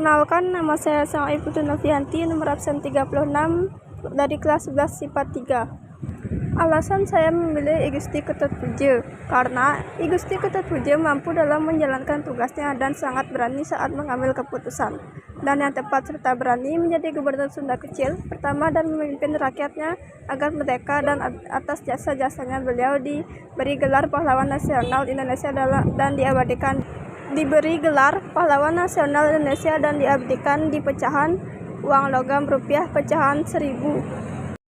Perkenalkan, nama saya Sang Ibu Novianti, nomor absen 36 dari kelas 11 SIPA 3. Alasan saya memilih I Gusti Ketutpuja karena I Gusti Ketutpuja mampu dalam menjalankan tugasnya dan sangat berani saat mengambil keputusan, dan yang tepat serta berani menjadi Gubernur Sunda Kecil pertama dan memimpin rakyatnya agar merdeka, dan atas jasa-jasanya beliau diberi gelar Pahlawan Nasional Indonesia dan diberi gelar Pahlawan Nasional Indonesia dan diabadikan di pecahan uang logam rupiah pecahan 1000.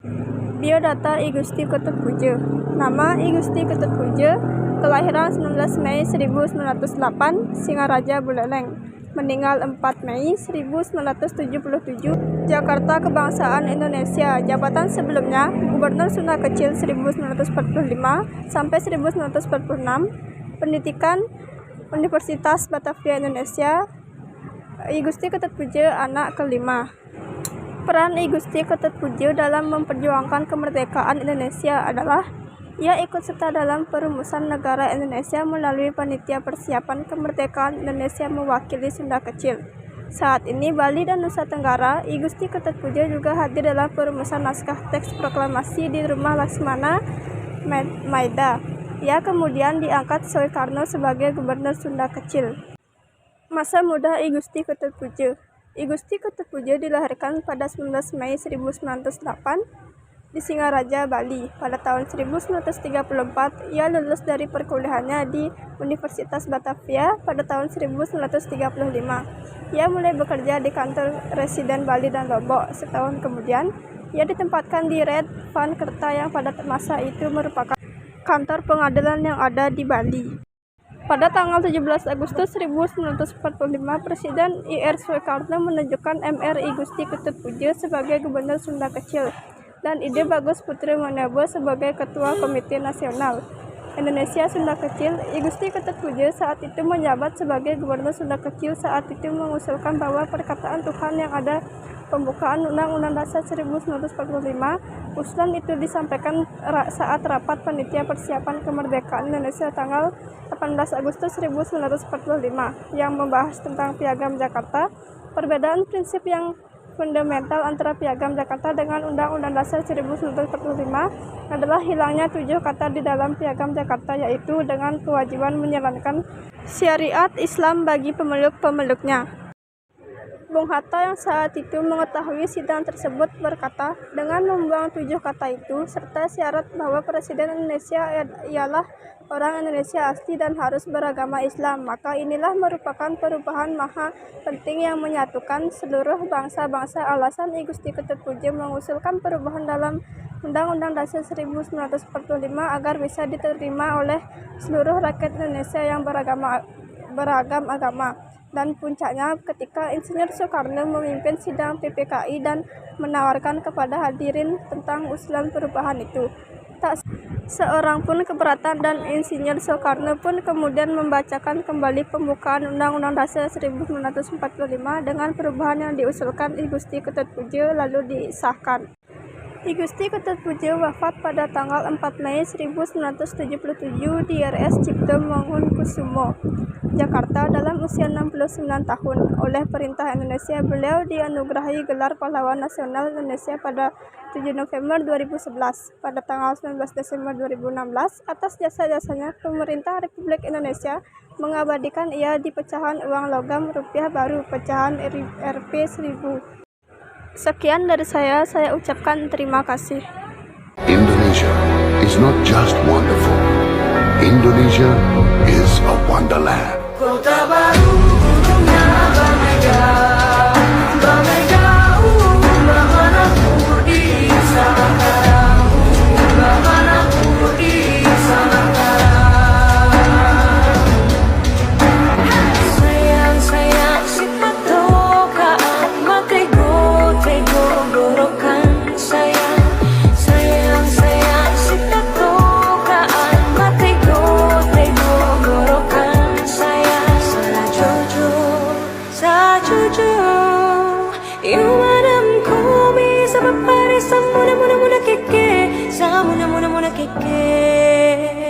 Biodata I Gusti Ketutpuja. Nama I Gusti Ketutpuja, kelahiran 19 Mei 1908, Singaraja, Buleleng. Meninggal 4 Mei 1977, Jakarta, Kebangsaan Indonesia. Jabatan sebelumnya Gubernur Sunda Kecil 1945 sampai 1946. Pendidikan Universitas Batavia Indonesia. I Gusti Ketutpuja anak kelima. Peran I Gusti Ketutpuja dalam memperjuangkan kemerdekaan Indonesia adalah ia ikut serta dalam perumusan negara Indonesia melalui Panitia Persiapan Kemerdekaan Indonesia mewakili Sunda Kecil. Saat ini Bali dan Nusa Tenggara, I Gusti Ketutpuja juga hadir dalam perumusan naskah teks proklamasi di Rumah Laksmana Maeda. Ia kemudian diangkat Soekarno sebagai Gubernur Sunda Kecil. Masa muda I Gusti Ketutpuja. I Gusti Ketutpuja dilahirkan pada 19 Mei 1908 di Singaraja, Bali. Pada tahun 1934, ia lulus dari perkuliahannya di Universitas Batavia. Pada tahun 1935, ia mulai bekerja di kantor residen Bali dan Lombok. Setahun kemudian, ia ditempatkan di Red Van Kerta yang pada masa itu merupakan kantor pengadilan yang ada di Bali. Pada tanggal 17 Agustus 1945, Presiden I.R. Soekarno menunjukkan Mr. I Gusti Ketutpuja sebagai Gubernur Sunda Kecil dan Ide Bagus Putri Monebo sebagai Ketua Komite Nasional Indonesia Sunda Kecil. I Gusti Ketutpuja saat itu menjabat sebagai Gubernur Sunda Kecil. Saat itu mengusulkan bahwa perkataan Tuhan yang ada pembukaan Undang-Undang Dasar 1945. Usulan itu disampaikan saat rapat Panitia Persiapan Kemerdekaan Indonesia tanggal 18 Agustus 1945 yang membahas tentang Piagam Jakarta. Perbedaan prinsip yang fundamental antara Piagam Jakarta dengan Undang-Undang Dasar 1945 adalah hilangnya 7 kata di dalam Piagam Jakarta, yaitu dengan kewajiban menjalankan syariat Islam bagi pemeluk-pemeluknya. Bung Hatta yang saat itu mengetahui sidang tersebut berkata, dengan membuang 7 kata itu serta syarat bahwa Presiden Indonesia ialah orang Indonesia asli dan harus beragama Islam, maka inilah merupakan perubahan maha penting yang menyatukan seluruh bangsa-bangsa. Alasan I Gusti Ketutpuja mengusulkan perubahan dalam Undang-Undang Dasar 1945 agar bisa diterima oleh seluruh rakyat Indonesia yang beragam agama. Dan puncaknya ketika Insinyur Soekarno memimpin sidang PPKI dan menawarkan kepada hadirin tentang usulan perubahan itu. Tak seorang pun keberatan dan Insinyur Soekarno pun kemudian membacakan kembali pembukaan Undang-Undang Dasar 1945 dengan perubahan yang diusulkan I Gusti Ketutpuja lalu disahkan. I Gusti Ketutpuja wafat pada tanggal 4 Mei 1977 di RS Cipto Mangunkusumo, Jakarta dalam usia 69 tahun. Oleh perintah Indonesia, beliau dianugerahi gelar Pahlawan Nasional Indonesia pada 7 November 2011. Pada tanggal 19 Desember 2016, atas jasa-jasanya, pemerintah Republik Indonesia mengabadikan ia di pecahan uang logam rupiah baru pecahan Rp 1000. Sekian dari saya ucapkan terima kasih. Indonesia is not just wonderful. Indonesia is a wonderland. Kota baru gunungnya berbeda, bagaimanapun di sana, bagaimanapun di sana. Sayang si patokaan, matego gorokan sayang. Sayang si patokaan, matego gorokan sayang. Sa jujur, iwanam komi sa papari sa muna keke, sa muna keke.